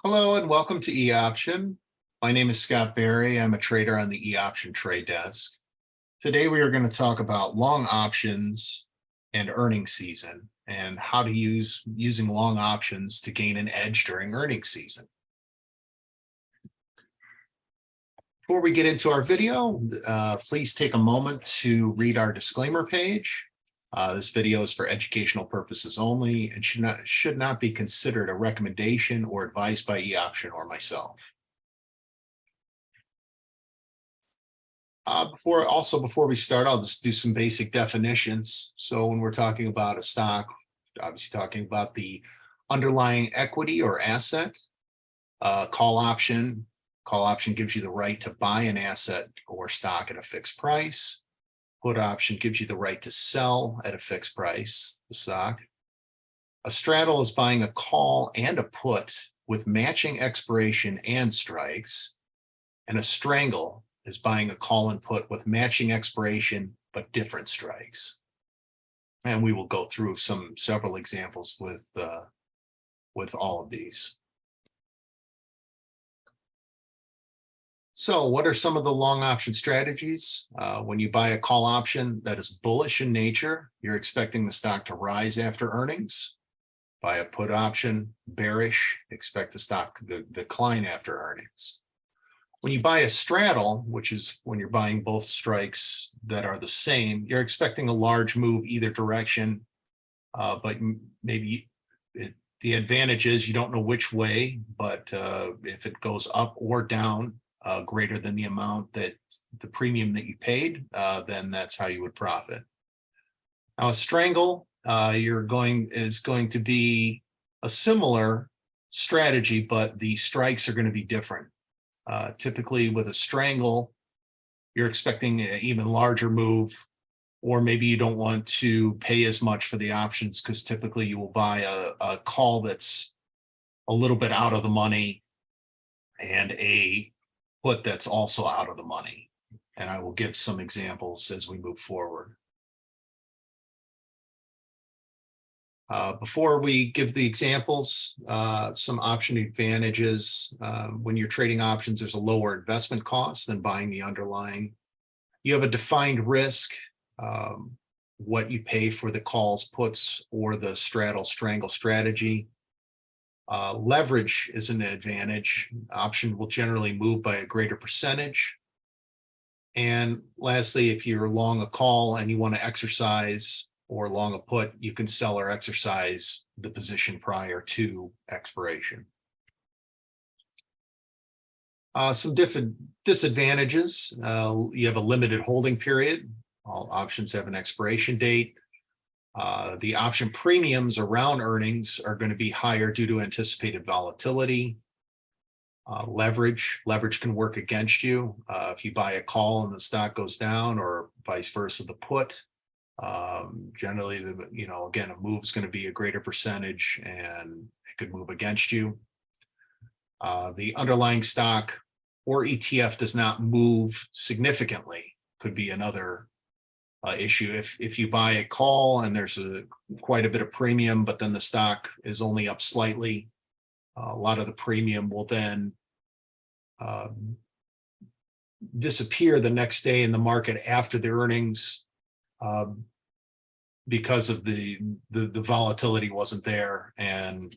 Hello and welcome to eOption. My name is Scott Berry. I'm a trader on the eOption trade desk. Today we are going to talk about long options and earnings season and how to using long options to gain an edge during earnings season. Before we get into our video, please take a moment to read our disclaimer page. This video is for educational purposes only and should not be considered a recommendation or advice by eOption or myself. Before we start, I'll just do some basic definitions. So when we're talking about a stock, obviously talking about the underlying equity or asset. Call option gives you the right to buy an asset or stock at a fixed price. Put option gives you the right to sell at a fixed price, the stock. A straddle is buying a call and a put with matching expiration and strikes. And a strangle is buying a call and put with matching expiration, but different strikes. And we will go through several examples with all of these. So what are some of the long option strategies? When you buy a call option that is bullish in nature, you're expecting the stock to rise after earnings. Buy a put option, bearish, expect the stock to decline after earnings. When you buy a straddle, which is when you're buying both strikes that are the same, you're expecting a large move either direction, but maybe the advantage is you don't know which way, but if it goes up or down, greater than the amount that the premium that you paid, then that's how you would profit. Now, a strangle is going to be a similar strategy, but the strikes are going to be different. Typically, with a strangle, you're expecting an even larger move, or maybe you don't want to pay as much for the options because typically you will buy a call that's a little bit out of the money and a put that's also out of the money. And I will give some examples as we move forward. Before we give the examples, some option advantages. When you're trading options, there's a lower investment cost than buying the underlying. You have a defined risk, what you pay for the calls, puts, or the straddle strangle strategy. Leverage is an advantage. Option will generally move by a greater percentage. And lastly, if you're long a call and you want to exercise or long a put, you can sell or exercise the position prior to expiration. Some different disadvantages. You have a limited holding period. All options have an expiration date. The option premiums around earnings are going to be higher due to anticipated volatility. Leverage can work against you. If you buy a call and the stock goes down, or vice versa, the put, generally, again, a move is going to be a greater percentage and it could move against you. The underlying stock or ETF does not move significantly, could be another issue. If you buy a call and there's quite a bit of premium, but then the stock is only up slightly, a lot of the premium will then disappear the next day in the market after the earnings, because of the volatility wasn't there, and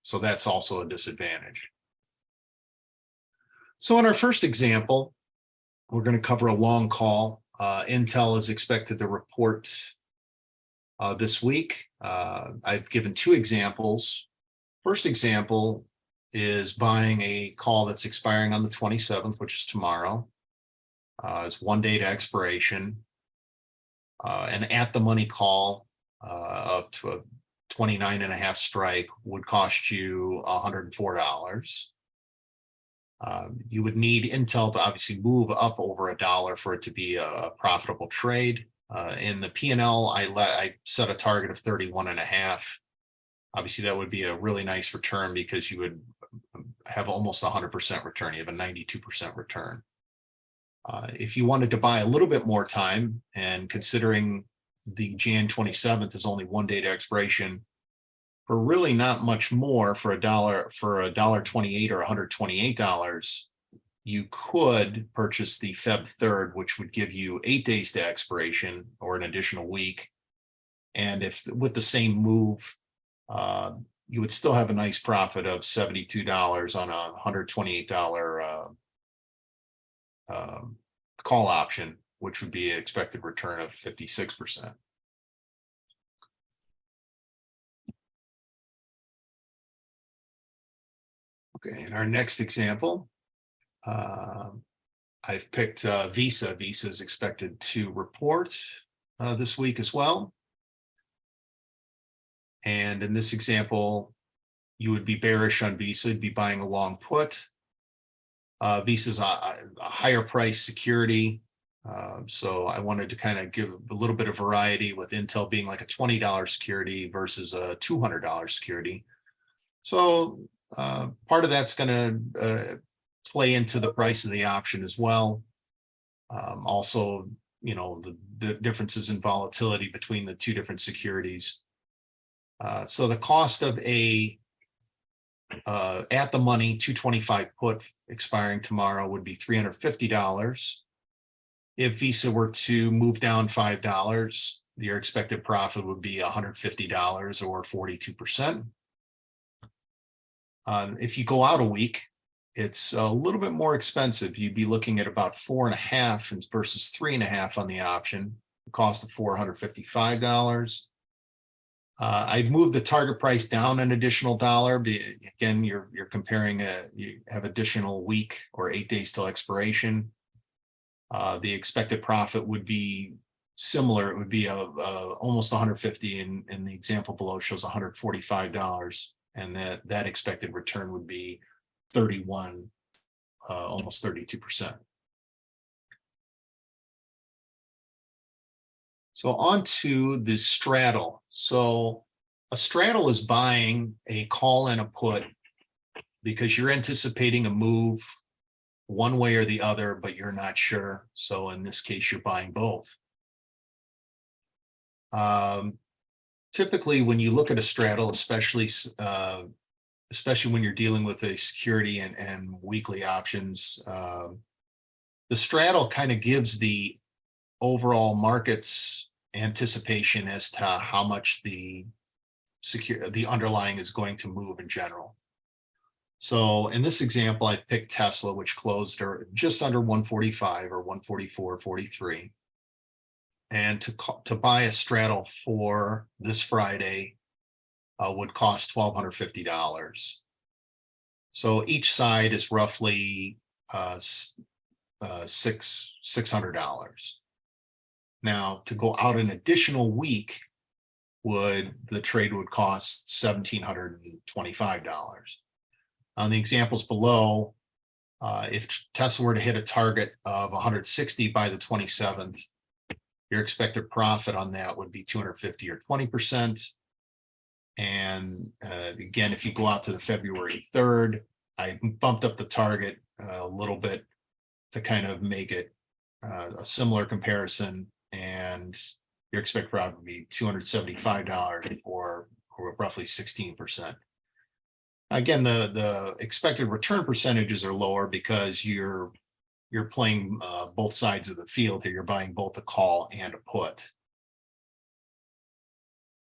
so that's also a disadvantage. So in our first example, we're going to cover a long call. Intel is expected to report this week. I've given two examples. First example is buying a call that's expiring on the 27th, which is tomorrow. It's 1 day to expiration. An at-the-money call up to a 29.5 strike would cost you $104. You would need Intel to obviously move up over $1 for it to be a profitable trade. In the P&L, I set a target of 31.5. Obviously, that would be a really nice return because you would have almost 100% return. You have a 92% return. If you wanted to buy a little bit more time, and considering the Jan 27th is only 1 day to expiration, for really not much more, for $1.28 or $128, you could purchase the Feb 3rd, which would give you 8 days to expiration or an additional week. And if with the same move, you would still have a nice profit of $72 on a $128 call option, which would be an expected return of 56%. Okay, in our next example, I've picked Visa. Visa is expected to report this week as well. And in this example, you would be bearish on Visa, you'd be buying a long put. Visa's a higher price security. So I wanted to kind of give a little bit of variety, with Intel being like a $20 security versus a $200 security. So part of that's going to play into the price of the option as well. Also, you know, the differences in volatility between the two different securities. So the cost of a at the money 225 put expiring tomorrow would be $350. If Visa were to move down $5, your expected profit would be $150 or 42%. If you go out a week, it's a little bit more expensive. You'd be looking at about 4.5 versus 3.5 on the option, the cost of $455. I've moved the target price down an additional $1. Again, you're comparing you have additional week or 8 days till expiration. The expected profit would be similar. It would be almost 150, and the example below shows $145, and that expected return would be 31, almost 32%. So on to the straddle. So a straddle is buying a call and a put because you're anticipating a move one way or the other, but you're not sure. So in this case, you're buying both. Typically, when you look at a straddle, especially when you're dealing with a security and weekly options, the straddle kind of gives the overall market's anticipation as to how much the underlying is going to move in general. So in this example, I picked Tesla, which closed just under 145 or 144.43. And to buy a straddle for this Friday would cost $1,250. So each side is roughly $600. Now, to go out an additional week, the trade would cost $1,725. On the examples below, if Tesla were to hit a target of 160 by the 27th, your expected profit on that would be 250 or 20%. And again, if you go out to the February 3rd, I bumped up the target a little bit to kind of make it a similar comparison, and your expected profit would be $275 or roughly 16%. Again, the expected return percentages are lower because you're playing both sides of the field here. You're buying both a call and a put.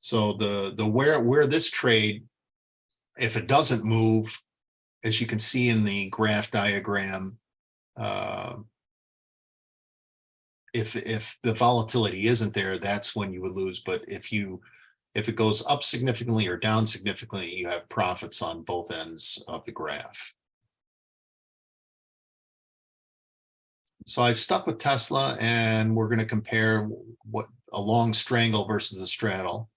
So where this trade, if it doesn't move, as you can see in the graph diagram, if the volatility isn't there, that's when you would lose. But if it goes up significantly or down significantly, you have profits on both ends of the graph. So I've stuck with Tesla, and we're going to compare what a long strangle versus a straddle.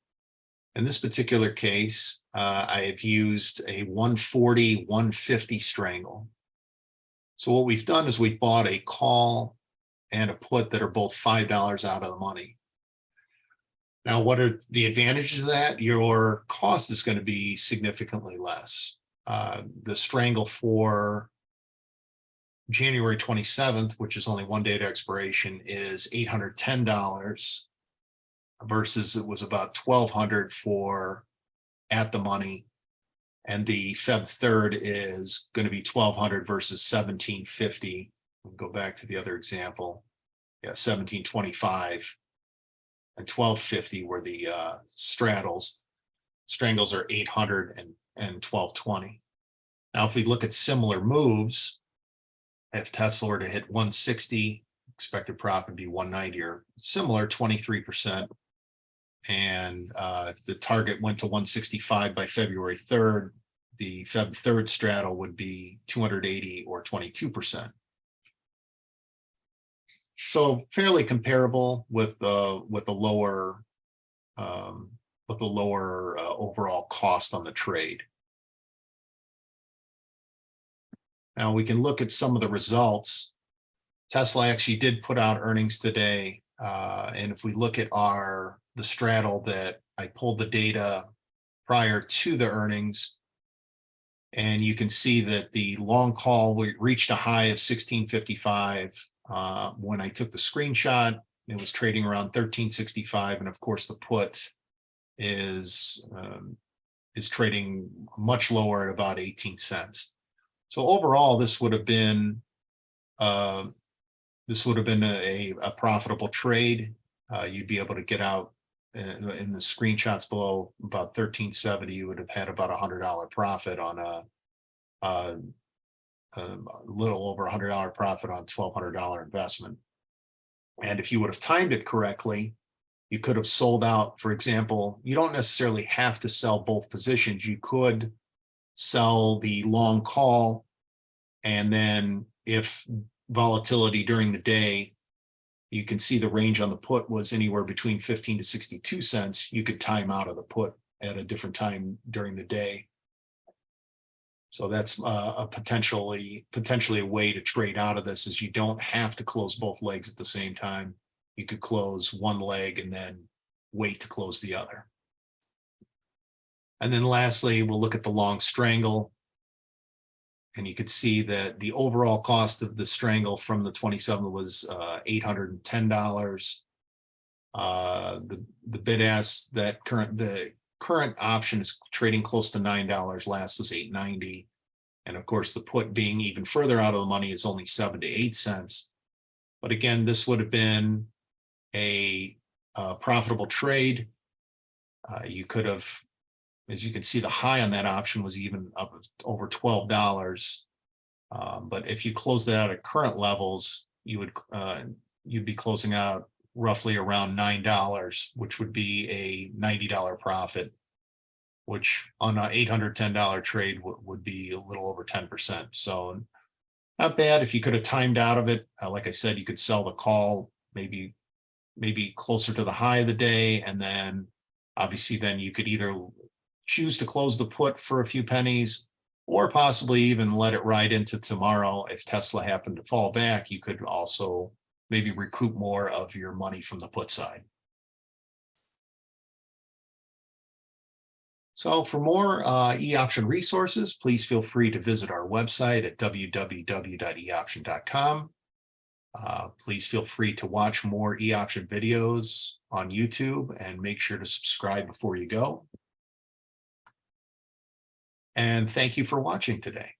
In this particular case, I have used a 140, 150 strangle. So what we've done is we bought a call and a put that are both $5 out of the money. Now, what are the advantages of that? Your cost is going to be significantly less. The strangle for January 27th, which is only 1 day to expiration, is $810 versus it was about $1,200 for at the money. And the Feb 3rd is going to be 1,200 versus 1,750. We'll go back to the other example. Yeah, 1,725 and 1,250 were the straddles. Strangles are 800 and 1,220. Now, if we look at similar moves, if Tesla were to hit 160, expected profit would be 190 or similar, 23%. And if the target went to 165 by February 3rd, the Feb 3rd straddle would be 280 or 22%. So fairly comparable with a lower overall cost on the trade. Now we can look at some of the results. Tesla actually did put out earnings today, and if we look at the straddle that I pulled the data prior to the earnings, and you can see that the long call reached a high of 1655. When I took the screenshot, it was trading around 1365, and of course the put is trading much lower at about 18 cents. So overall, this would have been a profitable trade. You'd be able to get out in the screenshots below about 1370. You would have had about $100 profit on a little over $100 profit on $1,200 investment. And if you would have timed it correctly, you could have sold out. For example, you don't necessarily have to sell both positions. You could sell the long call, and then if volatility during the day, you can see the range on the put was anywhere between 15 to 62 cents. You could time out of the put at a different time during the day. So that's a potentially a way to trade out of this, is you don't have to close both legs at the same time. You could close one leg and then wait to close the other. And then lastly, we'll look at the long strangle. And you could see that the overall cost of the strangle from the 27th was $810. The bid ask, the current option is trading close to $9. Last was $8.90. And of course, the put being even further out of the money is only 7 to 8 cents. But again, this would have been a profitable trade. You could have, as you can see, the high on that option was even up over $12. But if you close that out at current levels, you'd be closing out roughly around $9, which would be a $90 profit, which on an $810 trade would be a little over 10%. So not bad. If you could have timed out of it, like I said, you could sell the call maybe closer to the high of the day, and then obviously then you could either choose to close the put for a few pennies, or possibly even let it ride into tomorrow. If Tesla happened to fall back, you could also maybe recoup more of your money from the put side. So for more eOption resources, please feel free to visit our website at www.eoption.com. Please feel free to watch more eOption videos on YouTube, and make sure to subscribe before you go. And thank you for watching today.